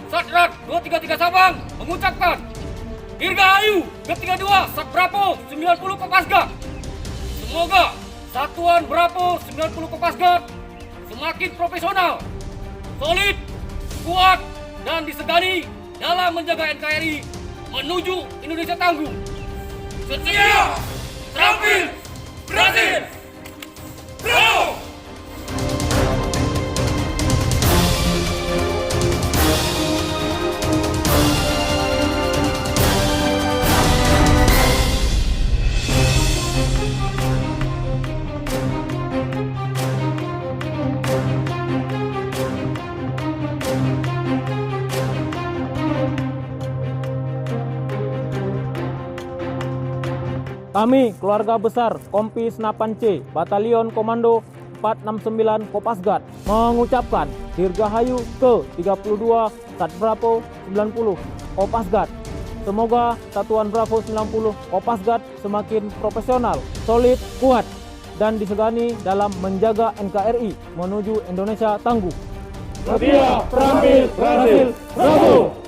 Satrat 233 Sabang mengucapkan Dirgahayu ke-32 Sat Bravo 90 Kopasgat. Semoga Satuan Bravo 90 Kopasgat semakin profesional, solid, kuat, dan disegani dalam menjaga NKRI menuju Indonesia tangguh. Setia, terampil, berhasil. Bravo! Kami, keluarga besar Kompi Senapan C, Batalion Komando 469 Kopasgat, mengucapkan Dirgahayu ke-32 Sat Bravo 90 Kopasgat. Semoga Satuan Bravo 90 Kopasgat semakin profesional, solid, kuat, dan disegani dalam menjaga NKRI menuju Indonesia tangguh. Setia, terampil, berhasil. Bravo!